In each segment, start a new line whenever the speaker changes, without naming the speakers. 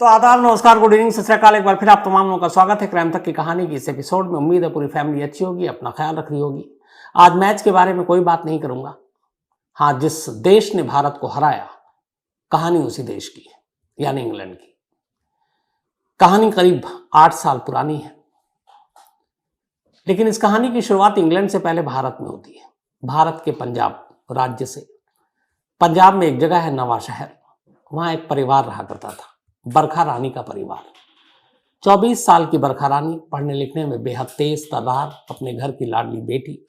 तो आदाब, नमस्कार, गुड इवनिंग, सत श्री अकाल। एक बार फिर आप तमाम लोगों का स्वागत है क्राइम तक की कहानी की इस एपिसोड में। उम्मीद है पूरी फैमिली अच्छी होगी, अपना ख्याल रख रही होगी। आज मैच के बारे में कोई बात नहीं करूंगा। हाँ, जिस देश ने भारत को हराया, कहानी उसी देश की है, यानी इंग्लैंड की। कहानी करीब 8 साल पुरानी है, लेकिन इस कहानी की शुरुआत इंग्लैंड से पहले भारत में होती है। भारत के पंजाब राज्य से। पंजाब में एक जगह है नवा शहर, वहां एक परिवार रहा करता था, बरखा रानी का परिवार। 24 साल की बरखा रानी पढ़ने लिखने में बेहद तेज तर्रार, अपने घर की लाडली बेटी।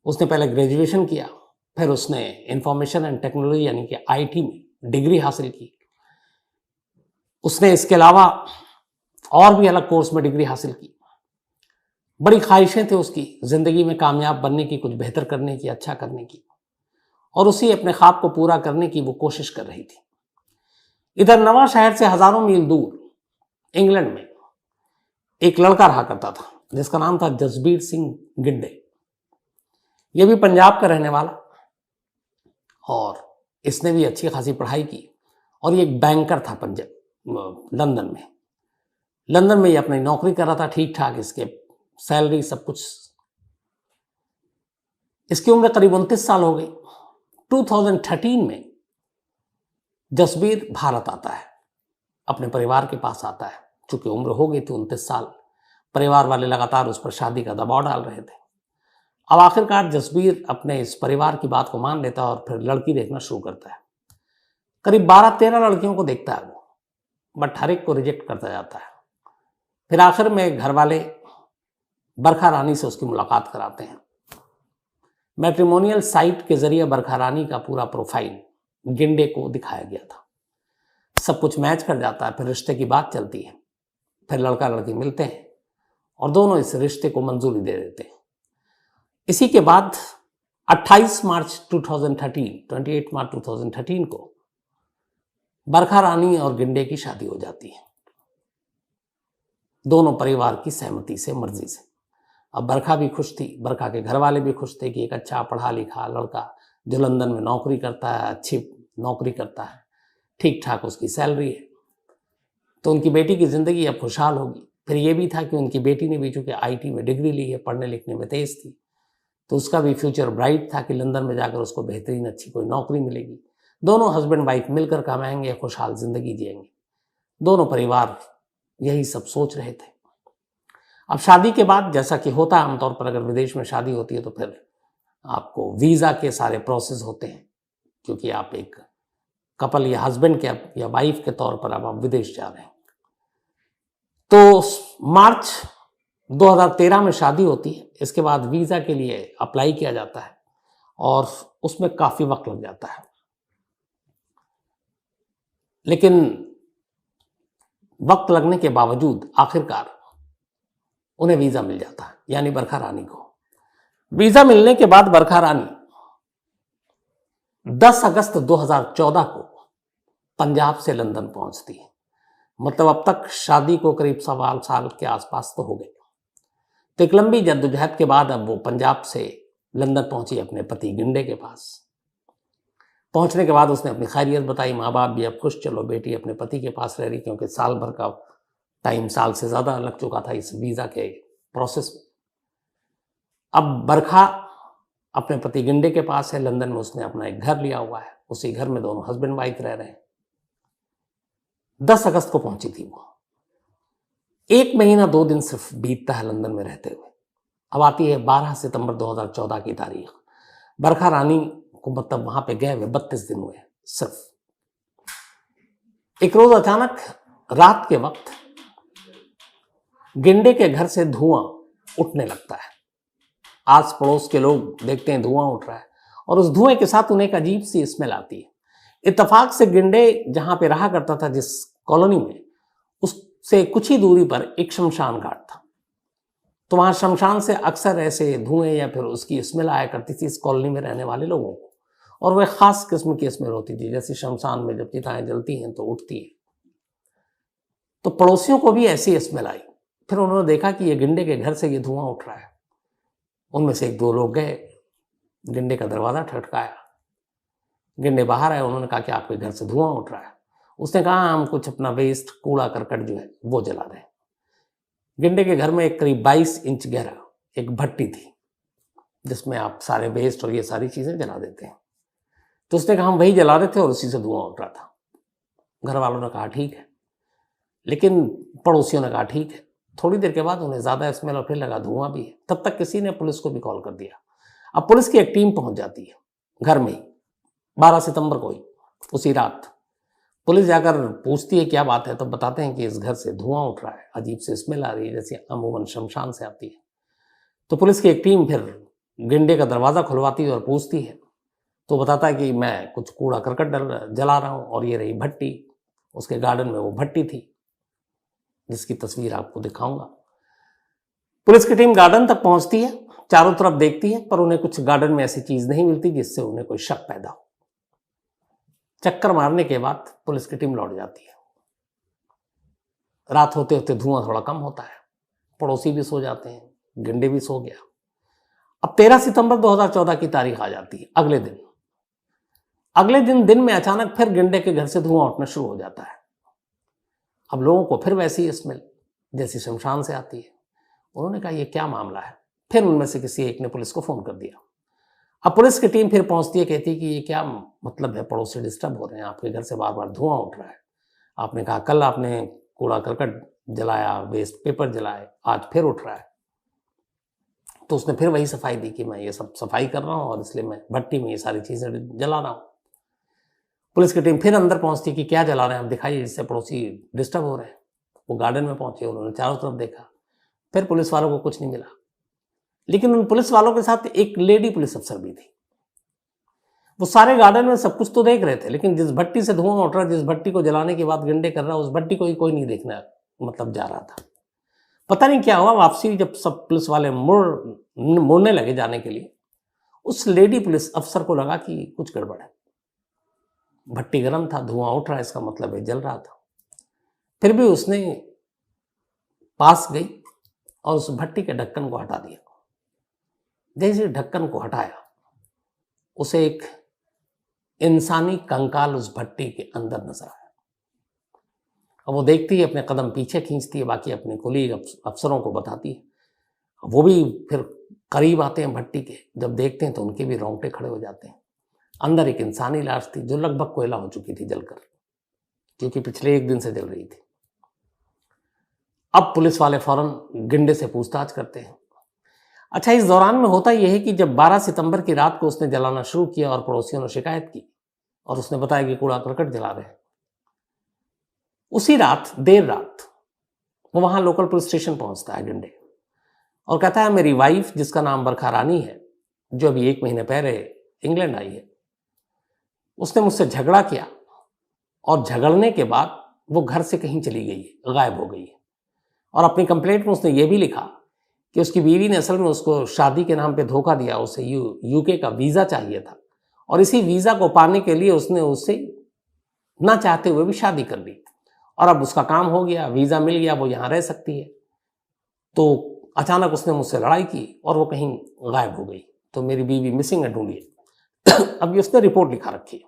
उसने पहले ग्रेजुएशन किया, फिर उसने इंफॉर्मेशन एंड टेक्नोलॉजी यानी कि आईटी में डिग्री हासिल की। उसने इसके अलावा और भी अलग कोर्स में डिग्री हासिल की। बड़ी ख्वाहिशें थी उसकी जिंदगी में कामयाब बनने की, कुछ बेहतर करने की, अच्छा करने की, और उसी अपने ख्वाब को पूरा करने की वो कोशिश कर रही थी। इधर नवा शहर से हजारों मील दूर इंग्लैंड में एक लड़का रहा करता था जिसका नाम था जसबीर सिंह गिंडे। यह भी पंजाब का रहने वाला, और इसने भी अच्छी खासी पढ़ाई की, और ये एक बैंकर था पंजाब लंदन में ये अपनी नौकरी कर रहा था ठीक ठाक, इसके सैलरी सब कुछ। इसकी उम्र करीब 29 साल हो गई। 2013 में जसबीर भारत आता है, अपने परिवार के पास आता है। चूंकि उम्र हो गई थी 29 साल, परिवार वाले लगातार उस पर शादी का दबाव डाल रहे थे। अब आखिरकार जसबीर अपने इस परिवार की बात को मान लेता है और फिर लड़की देखना शुरू करता है। करीब 12-13 लड़कियों को देखता है वो, बट हर एक को रिजेक्ट करता जाता है। फिर आखिर में घर वाले बरखा रानी से उसकी मुलाकात कराते हैं। मैट्रिमोनियल साइट के जरिए बरखा रानी का पूरा प्रोफाइल गिंडे को दिखाया गया था। सब कुछ मैच कर जाता है, फिर रिश्ते की बात चलती है। फिर लड़का लड़की मिलते हैं और दोनों इस रिश्ते को मंजूरी दे देते हैं। इसी के बाद 28 मार्च 2013 को बरखा रानी और गिंडे की शादी हो जाती है, दोनों परिवार की सहमति से, मर्जी से। अब बरखा भी खुश थी, बरखा के घर वाले भी खुश थे कि एक अच्छा पढ़ा लिखा लड़का जो लंदन में नौकरी करता है, अच्छी नौकरी करता है, ठीक ठाक उसकी सैलरी है, तो उनकी बेटी की जिंदगी अब खुशहाल होगी। फिर ये भी था कि उनकी बेटी ने भी चूंकि आईटी में डिग्री ली है, पढ़ने लिखने में तेज थी, तो उसका भी फ्यूचर ब्राइट था कि लंदन में जाकर उसको बेहतरीन अच्छी कोई नौकरी मिलेगी। दोनों हस्बैंड वाइफ मिलकर कमाएंगे, खुशहाल जिंदगी जिएंगे। दोनों परिवार यही सब सोच रहे थे। अब शादी के बाद, जैसा कि होता है आमतौर पर अगर विदेश में शादी होती है, तो फिर आपको वीज़ा के सारे प्रोसेस होते हैं, क्योंकि आप एक कपल या हस्बैंड के या वाइफ के तौर पर अब आप विदेश जा रहे हैं। तो मार्च 2013 में शादी होती है। इसके बाद वीज़ा के लिए अप्लाई किया जाता है और उसमें काफ़ी वक्त लग जाता है, लेकिन वक्त लगने के बावजूद आखिरकार उन्हें वीज़ा मिल जाता है, यानी बरखा रानी को। वीज़ा मिलने के बाद बरखा रानी 10 अगस्त 2014 को पंजाब से लंदन पहुंचती है। मतलब अब तक शादी को करीब 1.25 साल के आसपास तो हो गए। तो एक लंबी जद्दोजहद के बाद अब वो पंजाब से लंदन पहुंची अपने पति गिंडे के पास। पहुंचने के बाद उसने अपनी खैरियत बताई, माँ बाप भी अब खुश, चलो बेटी अपने पति के पास रह रही, क्योंकि साल भर का टाइम, साल से ज़्यादा लग चुका था इस वीज़ा के प्रोसेस में। अब बरखा अपने पति गिंडे के पास है लंदन में, उसने अपना एक घर लिया हुआ है, उसी घर में दोनों हस्बैंड वाइफ रह रहे हैं। 10 अगस्त को पहुंची थी वो। 1 महीना 2 दिन सिर्फ बीतता है लंदन में रहते हुए। अब आती है 12 सितंबर 2014 की तारीख। बरखा रानी को मतलब वहां पे गए हुए 32 दिन हुए सिर्फ। एक रोज अचानक रात के वक्त गिंडे के घर से धुआं उठने लगता है। आस पड़ोस के लोग देखते हैं धुआं उठ रहा है, और उस धुएं के साथ उन्हें एक अजीब सी स्मेल आती है। इत्तेफाक से गिंडे जहां पे रहा करता था, जिस कॉलोनी में, उससे कुछ ही दूरी पर एक शमशान घाट था। तो वहां शमशान से अक्सर ऐसे धुएं या फिर उसकी स्मेल आया करती थी इस कॉलोनी में रहने वाले लोगों को, और वह खास किस्म की स्मेल होती थी, जैसे शमशान में जब चिताएं जलती हैं तो उठती है। तो पड़ोसियों को भी ऐसी स्मेल आई। फिर उन्होंने देखा कि ये गिंडे के घर से ये धुआं उठ रहा है। उनमें से 1-2 लोग गए, गिंडे का दरवाजा खटखटाया। गिंडे बाहर आए, उन्होंने कहा कि आपके घर से धुआं उठ रहा है। उसने कहा हम कुछ अपना वेस्ट कूड़ा करकट जो है वो जला रहे हैं। गिंडे के घर में एक करीब 22 इंच गहरा एक भट्टी थी जिसमें आप सारे वेस्ट और ये सारी चीजें जला देते हैं। तो उसने कहा हम वही जला रहे थे और उसी से धुआं उठ रहा था। घर वालों ने कहा ठीक है, लेकिन पड़ोसियों ने कहा ठीक है। थोड़ी देर के बाद उन्हें ज्यादा स्मेल और फिर लगा धुआं भी है। तब तक किसी ने पुलिस को भी कॉल कर दिया। अब पुलिस की एक टीम पहुंच जाती है घर में ही 12 सितंबर को ही उसी रात। पुलिस जाकर पूछती है क्या बात है, तो बताते हैं कि इस घर से धुआं उठ रहा है, अजीब से स्मेल आ रही है जैसे अमूमन शमशान से आती है। तो पुलिस की एक टीम फिर गिंडे का दरवाजा खुलवाती है और पूछती है, तो बताता है कि मैं कुछ कूड़ा करकट जला रहा हूं और ये रही भट्टी। उसके गार्डन में वो भट्टी थी जिसकी तस्वीर आपको दिखाऊंगा। पुलिस की टीम गार्डन तक पहुंचती है, चारों तरफ देखती है, पर उन्हें कुछ गार्डन में ऐसी चीज नहीं मिलती जिससे उन्हें कोई शक पैदा हो। चक्कर मारने के बाद पुलिस की टीम लौट जाती है। रात होते होते धुआं थोड़ा कम होता है, पड़ोसी भी सो जाते हैं, गिंडे भी सो गया। अब 13 सितंबर 2014 की तारीख आ जाती है। अगले दिन में अचानक फिर गिंडे के घर से धुआं उठना शुरू हो जाता है। अब लोगों को फिर वैसी स्मेल जैसी शमशान से आती है। उन्होंने कहा ये क्या मामला है। फिर उनमें से किसी एक ने पुलिस को फोन कर दिया। अब पुलिस की टीम फिर पहुंचती है, कहती है कि ये क्या मतलब है, पड़ोसी डिस्टर्ब हो रहे हैं, आपके घर से बार बार धुआं उठ रहा है। आपने कहा कल आपने कूड़ा करकट जलाया, वेस्ट पेपर जलाए, आज फिर उठ रहा है। तो उसने फिर वही सफाई दी कि मैं ये सब सफाई कर रहा हूं और इसलिए मैं भट्टी में ये सारी चीजें जला रहा हूं। पुलिस की टीम फिर अंदर पहुंचती कि क्या जला रहे हैं आप, दिखाइए, जिससे पड़ोसी डिस्टर्ब हो रहे हैं। वो गार्डन में पहुंचे, उन्होंने चारों तरफ देखा, फिर पुलिस वालों को कुछ नहीं मिला। लेकिन उन पुलिस वालों के साथ एक लेडी पुलिस अफसर भी थी। वो सारे गार्डन में सब कुछ तो देख रहे थे, लेकिन जिस भट्टी से धुआं उठ रहा, जिस भट्टी को जलाने के बाद गिंडे कर रहा, उस भट्टी को ही कोई नहीं देखना मतलब जा रहा था। पता नहीं क्या हुआ, वापसी जब सब पुलिस वाले मुड़ने लगे जाने के लिए, उस लेडी पुलिस अफसर को लगा कि कुछ गड़बड़ है। भट्टी गर्म था, धुआं उठ रहा, इसका मतलब है जल रहा था। फिर भी उसने पास गई और उस भट्टी के ढक्कन को हटा दिया। जैसे ढक्कन को हटाया, उसे एक इंसानी कंकाल उस भट्टी के अंदर नजर आया। अब वो देखती है, अपने कदम पीछे खींचती है, बाकी अपने कुलीग अफसरों को बताती है। वो भी फिर करीब आते हैं भट्टी के, जब देखते हैं तो उनके भी रोंगटे खड़े हो जाते हैं। अंदर एक इंसानी लाश थी जो लगभग कोयला हो चुकी थी जलकर, क्योंकि पिछले एक दिन से जल रही थी। अब पुलिस वाले फौरन गिंडे से पूछताछ करते हैं। अच्छा, इस दौरान में होता यह है कि जब 12 सितंबर की रात को उसने जलाना शुरू किया और पड़ोसियों ने शिकायत की और उसने बताया कि कूड़ा करकट जला रहे हैं, उसी रात देर रात वो वहां लोकल पुलिस स्टेशन पहुंचता है गिंडे, और कहता है मेरी वाइफ, जिसका नाम बरखा रानी है, जो अभी 1 महीने पहले इंग्लैंड आई है, उसने मुझसे झगड़ा किया और झगड़ने के बाद वो घर से कहीं चली गई है, गायब हो गई है। और अपनी कंप्लेंट में उसने ये भी लिखा कि उसकी बीवी ने असल में उसको शादी के नाम पे धोखा दिया, उसे यूके का वीजा चाहिए था और इसी वीजा को पाने के लिए उसने उससे ना चाहते हुए भी शादी कर ली, और अब उसका काम हो गया, वीजा मिल गया, वो यहाँ रह सकती है। तो अचानक उसने मुझसे लड़ाई की और वो कहीं गायब हो गई, तो मेरी बीवी मिसिंग है, ढूंढिए। अब ये उसने रिपोर्ट लिखा रखी है।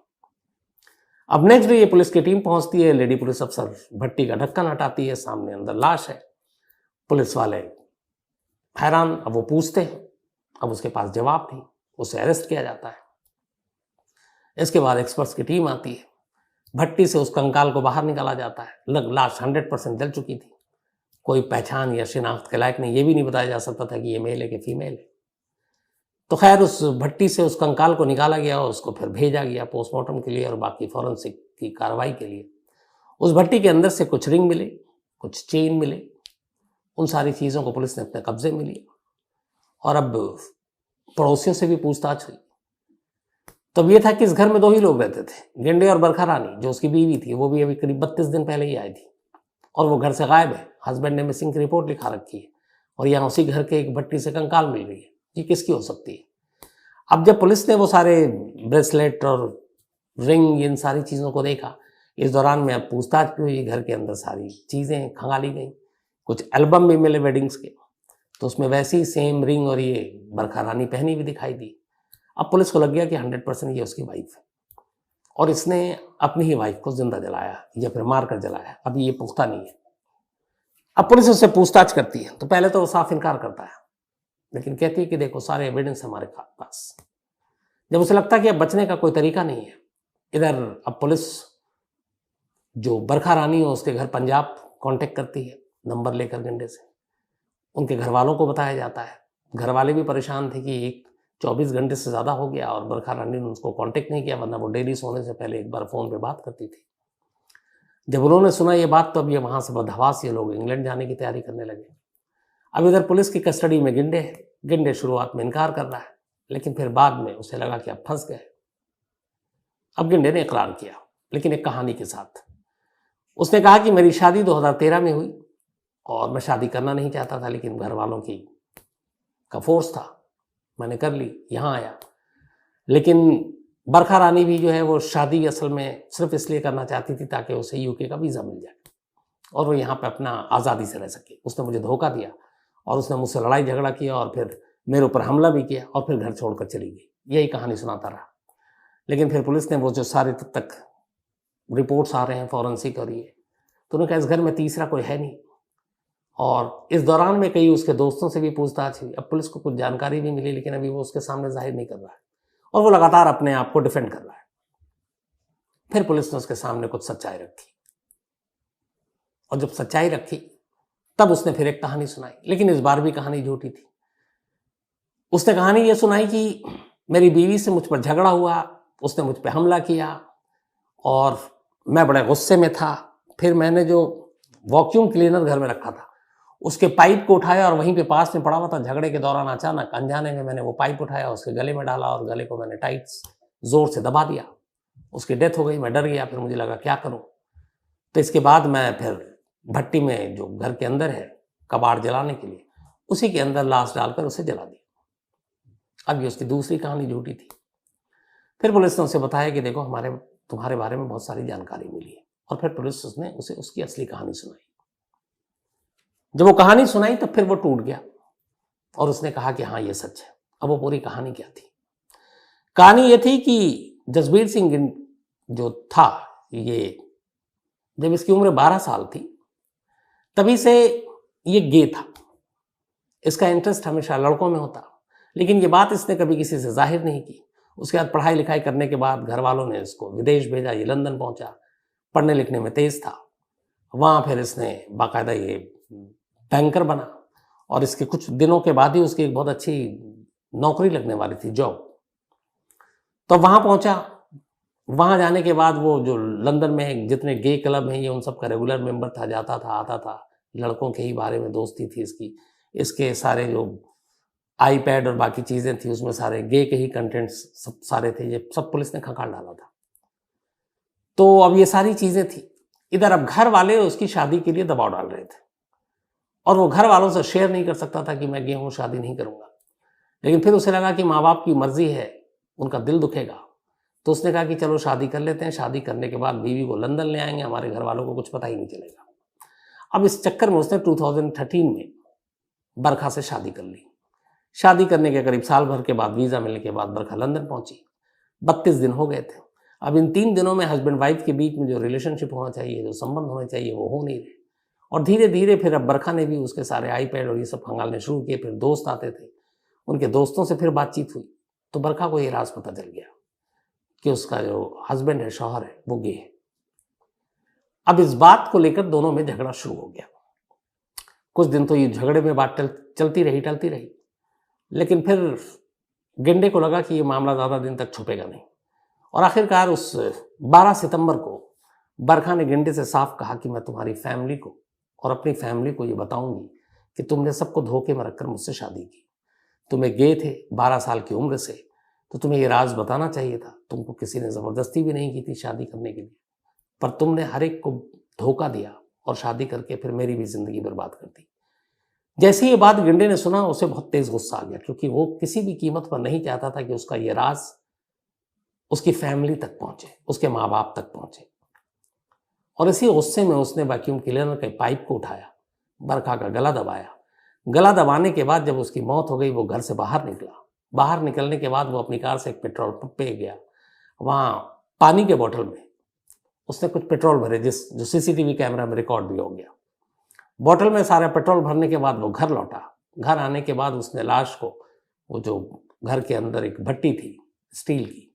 अब नेक्स्ट डे ये पुलिस की टीम पहुंचती है, लेडी पुलिस अफसर भट्टी का ढक्कन हटाती है, सामने अंदर लाश है। पुलिस वाले हैरान, अब वो पूछते हैं, अब उसके पास जवाब नहीं, उसे अरेस्ट किया जाता है। इसके बाद एक्सपर्ट्स की टीम आती है, भट्टी से उस कंकाल को बाहर निकाला जाता है। लाश 100% जल चुकी थी, कोई पहचान या शिनाख्त के लायक नहीं, ये भी नहीं बताया जा सकता था कि ये मेल है कि फीमेल है। तो खैर उस भट्टी से उस कंकाल को निकाला गया और उसको फिर भेजा गया पोस्टमार्टम के लिए और बाकी फॉरेंसिक की कार्रवाई के लिए। उस भट्टी के अंदर से कुछ रिंग मिले, कुछ चेन मिले, उन सारी चीज़ों को पुलिस ने अपने कब्जे में लिया। और अब पड़ोसियों से भी पूछताछ हुई। तब ये था कि इस घर में 2 ही लोग रहते थे, गिंडे और बरखा रानी, जो उसकी बीवी थी, वो भी अभी करीब 32 दिन पहले ही आई थी और वो घर से गायब है। हस्बैंड ने मिसिंग की रिपोर्ट लिखा रखी है और यहाँ उसी घर के एक भट्टी से कंकाल मिल रही है। ये किसकी हो सकती है? अब जब पुलिस ने वो सारे ब्रेसलेट और रिंग, इन सारी चीज़ों को देखा, इस दौरान में अब पूछताछ भी हुई, घर के अंदर सारी चीज़ें खंगाली गई, कुछ एल्बम भी मिले वेडिंग्स के, तो उसमें वैसे ही सेम रिंग और ये बरखा रानी पहनी हुई दिखाई दी। अब पुलिस को लग गया कि 100% ये उसकी वाइफ है और इसने अपनी ही वाइफ को जिंदा जलाया या फिर मार कर जलाया, अभी ये पुख्ता नहीं है। अब पुलिस उससे पूछताछ करती है तो पहले तो वो साफ इनकार करता है, लेकिन कहती है कि देखो सारे एविडेंस हमारे पास। जब उसे लगता है कि अब बचने का कोई तरीका नहीं है, इधर अब पुलिस जो बरखा रानी है उसके घर पंजाब कांटेक्ट करती है नंबर लेकर गिंडे से। उनके घर वालों को बताया जाता है। घर वाले भी परेशान थे कि 24 घंटे से ज़्यादा हो गया और बरखा रानी ने उसको कांटेक्ट नहीं किया, वरना वो डेली सोने से पहले एक बार फ़ोन पे बात करती थी। जब उन्होंने सुना ये बात तो अब ये वहाँ से बदहवास ये लोग इंग्लैंड जाने की तैयारी करने लगे। अब इधर पुलिस की कस्टडी में गिंडे है। गिंडे शुरुआत में इनकार कर रहा है, लेकिन फिर बाद में उसे लगा कि अब फंस गए। अब गिंडे ने इकरार किया, लेकिन एक कहानी के साथ। उसने कहा कि मेरी शादी 2013 में हुई और मैं शादी करना नहीं चाहता था, लेकिन घर वालों की का फोर्स था, मैंने कर ली, यहाँ आया। लेकिन बरखा रानी भी जो है वो शादी असल में सिर्फ इसलिए करना चाहती थी ताकि उसे यूके का वीज़ा मिल जाए और वो यहाँ पे अपना आज़ादी से रह सके। उसने मुझे धोखा दिया और उसने मुझसे लड़ाई झगड़ा किया और फिर मेरे ऊपर हमला भी किया और फिर घर छोड़कर चली गई। यही कहानी सुनाता रहा। लेकिन फिर पुलिस ने वो जो सारे तब तक रिपोर्ट्स आ रहे हैं फॉरेंसिक और ये, तो उन्होंने कहा इस घर में तीसरा कोई है नहीं। और इस दौरान में कई उसके दोस्तों से भी पूछताछ हुई। अब पुलिस को कुछ जानकारी भी मिली, लेकिन अभी वो उसके सामने जाहिर नहीं कर रहा है और वो लगातार अपने आप को डिफेंड कर रहा है। फिर पुलिस ने उसके सामने कुछ सच्चाई रखी और जब सच्चाई रखी तब उसने फिर एक कहानी सुनाई, लेकिन इस बार भी कहानी झूठी थी। उसने कहानी ये सुनाई कि मेरी बीवी से मुझ पर झगड़ा हुआ, उसने मुझ पर हमला किया और मैं बड़े गुस्से में था। फिर मैंने जो वैक्यूम क्लीनर घर में रखा था उसके पाइप को उठाया और वहीं पे पास में पड़ा हुआ था। झगड़े के दौरान अचानक अनजाने में मैंने वो पाइप उठाया, उसके गले में डाला और गले को मैंने टाइट जोर से दबा दिया। उसकी डेथ हो गई। मैं डर गया, फिर मुझे लगा क्या करूं। तो इसके बाद मैं फिर भट्टी में जो घर के अंदर है कबाड़ जलाने के लिए, उसी के अंदर लाश डालकर उसे जला दिया। अब ये उसकी दूसरी कहानी झूठी थी। फिर पुलिस ने उसे बताया कि देखो तुम्हारे बारे में बहुत सारी जानकारी मिली है, और फिर पुलिस उसने उसे उसकी असली कहानी सुनाई। जब वो कहानी सुनाई तब फिर वो टूट गया और उसने कहा कि हाँ ये सच है। अब वो पूरी कहानी क्या थी? कहानी ये थी कि जसबीर सिंह जो था, ये जब इसकी उम्र 12 साल थी तभी से ये गे था। इसका इंटरेस्ट हमेशा लड़कों में होता, लेकिन ये बात इसने कभी किसी से जाहिर नहीं की। उसके बाद पढ़ाई लिखाई करने के बाद घर वालों ने इसको विदेश भेजा। ये लंदन पहुंचा, पढ़ने लिखने में तेज था। वहाँ फिर इसने बाकायदा ये बैंकर बना और इसके कुछ दिनों के बाद ही उसकी एक बहुत अच्छी नौकरी लगने वाली थी, जॉब। तो वहाँ पहुंचा। वहाँ जाने के बाद वो जो लंदन में जितने गे क्लब हैं ये उन सब का रेगुलर मेंबर था, जाता था आता था। लड़कों के ही बारे में दोस्ती थी इसकी। इसके सारे जो आईपैड और बाकी चीज़ें थी उसमें सारे गे के ही कंटेंट्स सब सारे थे। ये सब पुलिस ने खंगाल डाला था। तो अब ये सारी चीज़ें थी। इधर अब घर वाले उसकी शादी के लिए दबाव डाल रहे थे और वो घर वालों से शेयर नहीं कर सकता था कि मैं गे हूँ, शादी नहीं करूँगा। लेकिन फिर उसे लगा कि माँ बाप की मर्जी है, उनका दिल दुखेगा, तो उसने कहा कि चलो शादी कर लेते हैं। शादी करने के बाद बीवी को लंदन ले आएंगे, हमारे घर वालों को कुछ पता ही नहीं चलेगा। अब इस चक्कर में उसने 2013 में बरखा से शादी कर ली। शादी करने के करीब साल भर के बाद वीज़ा मिलने के बाद बरखा लंदन पहुंची। 32 दिन हो गए थे। अब इन 3 दिनों में हस्बैंड वाइफ के बीच में जो रिलेशनशिप होना चाहिए, जो संबंध होने चाहिए, वो हो नहीं रहे। और धीरे धीरे फिर अब बरखा ने भी उसके सारे आईपैड और ये सब खंगालने शुरू किए। फिर दोस्त आते थे, उनके दोस्तों से फिर बातचीत हुई तो बरखा को ये राज पता चल गया कि उसका जो हस्बैंड है, शौहर है, वो गे है। अब इस बात को लेकर दोनों में झगड़ा शुरू हो गया। कुछ दिन तो ये झगड़े में बात टलती रही, लेकिन फिर गिंडे को लगा कि ये मामला ज़्यादा दिन तक छुपेगा नहीं। और आखिरकार उस 12 सितंबर को बरखा ने गिंडे से साफ कहा कि मैं तुम्हारी फैमिली को और अपनी फैमिली को ये बताऊंगी कि तुमने सबको धोखे में रखकर मुझसे शादी की। तुम्हें गे थे 12 साल की उम्र से, तो तुम्हें ये राज बताना चाहिए था। तुमको किसी ने ज़बरदस्ती भी नहीं की थी शादी करने के लिए, पर तुमने हर एक को धोखा दिया और शादी करके फिर मेरी भी ज़िंदगी बर्बाद कर दी। जैसे ये बात गिंडे ने सुना, उसे बहुत तेज गुस्सा आ गया, क्योंकि वो किसी भी कीमत पर नहीं चाहता था कि उसका ये राज उसकी फैमिली तक पहुंचे, उसके माँ बाप तक पहुंचे। और इसी गुस्से में उसने वैक्यूम क्लीनर के पाइप को उठाया, बरखा का गला दबाया। गला दबाने के बाद जब उसकी मौत हो गई, वो घर से बाहर निकला। बाहर निकलने के बाद वो अपनी कार से एक पेट्रोल पंप पे गया। वहाँ पानी के बोतल में उसने कुछ पेट्रोल भरे, जो सीसीटीवी कैमरा में रिकॉर्ड भी हो गया। बोतल में सारा पेट्रोल भरने के बाद वो घर लौटा। घर आने के बाद उसने लाश को, वो जो घर के अंदर एक भट्टी थी स्टील की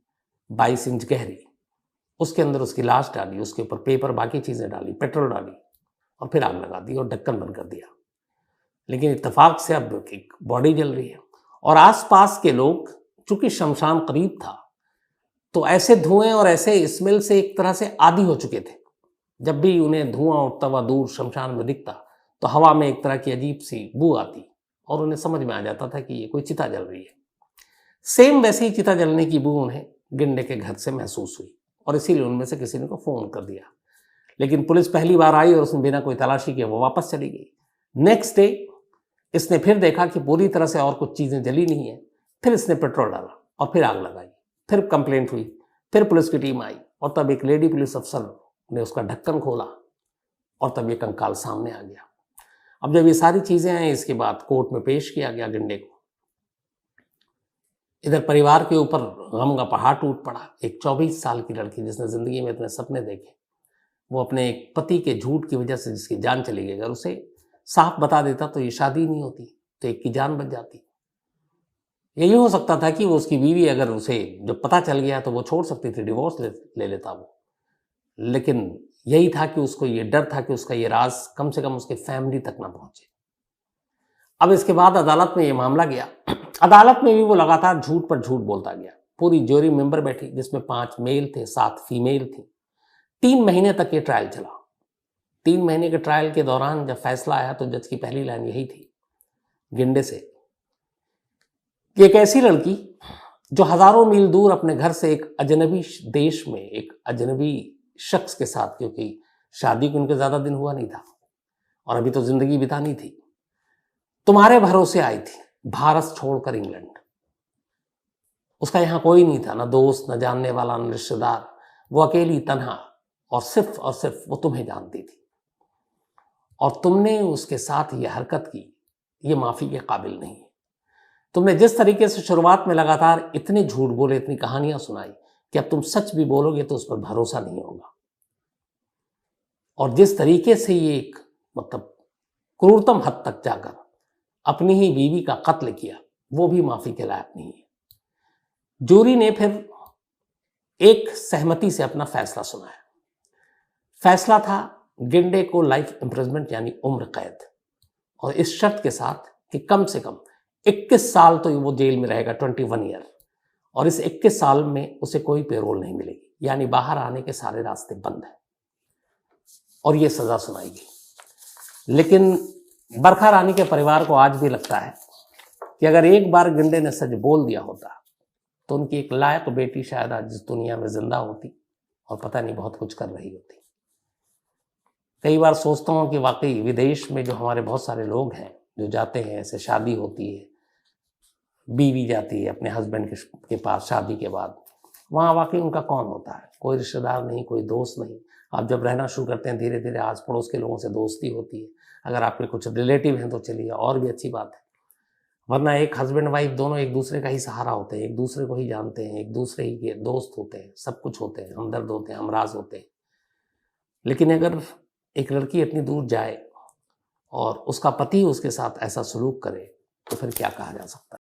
22 इंच गहरी, उसके अंदर उसकी लाश डाली, उसके ऊपर पेपर बाकी चीज़ें डाली, पेट्रोल डाली और फिर आग लगा दी और ढक्कन बंद कर दिया। लेकिन इत्तेफाक से अब एक बॉडी जल रही है और आसपास के लोग, चूंकि शमशान करीब था, तो ऐसे धुएं और ऐसे स्मेल से एक तरह से आदी हो चुके थे। जब भी उन्हें धुआं उठता हुआ दूर शमशान में दिखता तो हवा में एक तरह की अजीब सी बू आती और उन्हें समझ में आ जाता था कि ये कोई चिता जल रही है। सेम वैसी ही चिता जलने की बू उन्हें गिंडे के घर से महसूस हुई और इसीलिए उनमें से किसी ने को फोन कर दिया। लेकिन पुलिस पहली बार आई और उसने बिना कोई तलाशी के वो वापस चली गई। नेक्स्ट डे इसने फिर देखा कि पूरी तरह से और कुछ चीज़ें जली नहीं है। फिर इसने पेट्रोल डाला और फिर आग लगाई। फिर कंप्लेंट हुई, फिर पुलिस की टीम आई और तब एक लेडी पुलिस अफसर ने उसका ढक्कन खोला और तब ये कंकाल सामने आ गया। अब जब ये सारी चीज़ें आई, इसके बाद कोर्ट में पेश किया गया गिंडे को। इधर परिवार के ऊपर गम का पहाड़ टूट पड़ा। एक 24 साल की लड़की जिसने ज़िंदगी में इतने सपने देखे, वो अपने एक पति के झूठ की वजह से जिसकी जान चली गई, अगर उसे साफ बता देता तो ये शादी नहीं होती, तो एक की जान बच जाती। यही हो सकता था कि वो उसकी बीवी, अगर उसे जब पता चल गया तो वो छोड़ सकती थी, डिवोर्स ले लेता वो। लेकिन यही था कि उसको ये डर था कि उसका ये राज कम से कम उसके फैमिली तक ना पहुंचे। अब इसके बाद अदालत में ये मामला गया। अदालत में भी वो लगातार झूठ पर झूठ बोलता गया। पूरी ज्यूरी मेंबर बैठी जिसमें 5 मेल थे, 7 फीमेल थी। 3 महीने तक ये ट्रायल चला। 3 महीने के ट्रायल के दौरान जब फैसला आया तो जज की पहली लाइन यही थी गिंडे से कि एक ऐसी लड़की जो हजारों मील दूर अपने घर से एक अजनबी देश में एक अजनबी शख्स के साथ, क्योंकि शादी को उनके ज्यादा दिन हुआ नहीं था और अभी तो जिंदगी बितानी थी, तुम्हारे भरोसे आई थी भारत छोड़कर इंग्लैंड। उसका यहां कोई नहीं था, ना दोस्त, ना जानने वाला, ना रिश्तेदार। वो अकेली तन्हा और सिर्फ वो तुम्हें जानती थी और तुमने उसके साथ ये हरकत की, ये माफी के काबिल नहीं है। तुमने जिस तरीके से शुरुआत में लगातार इतने झूठ बोले, इतनी कहानियां सुनाई कि अब तुम सच भी बोलोगे तो उस पर भरोसा नहीं होगा। और जिस तरीके से ये एक क्रूरतम हद तक जाकर अपनी ही बीवी का कत्ल किया, वो भी माफी के लायक नहीं है। जूरी ने फिर एक सहमति से अपना फैसला सुनाया। फैसला था गिंडे को लाइफ इंप्रिजमेंट यानी उम्र कैद, और इस शर्त के साथ कि कम से कम 21 साल तो वो जेल में रहेगा, 21 ईयर, और इस 21 साल में उसे कोई पेरोल नहीं मिलेगी, यानी बाहर आने के सारे रास्ते बंद हैं, और ये सजा सुनाई गई। लेकिन बरखा रानी के परिवार को आज भी लगता है कि अगर एक बार गिंडे ने सच बोल दिया होता तो उनकी एक लायक बेटी शायद आज इस दुनिया में जिंदा होती और पता नहीं बहुत कुछ कर रही होती। कई बार सोचता हूँ कि वाकई विदेश में जो हमारे बहुत सारे लोग हैं जो जाते हैं, ऐसे शादी होती है, बीवी जाती है अपने हस्बैंड के पास शादी के बाद, वहाँ वाकई उनका कौन होता है? कोई रिश्तेदार नहीं, कोई दोस्त नहीं। आप जब रहना शुरू करते हैं धीरे धीरे आस पड़ोस के लोगों से दोस्ती होती है। अगर आपके कुछ रिलेटिव हैं तो चलिए और भी अच्छी बात है, वरना एक हस्बैंड वाइफ दोनों एक दूसरे का ही सहारा होते हैं, एक दूसरे को ही जानते हैं, एक दूसरे ही के दोस्त होते हैं, सब कुछ होते हैं, हमदर्द होते हैं, हमराज होते हैं। लेकिन अगर एक लड़की इतनी दूर जाए और उसका पति उसके साथ ऐसा सलूक करे तो फिर क्या कहा जा सकता है?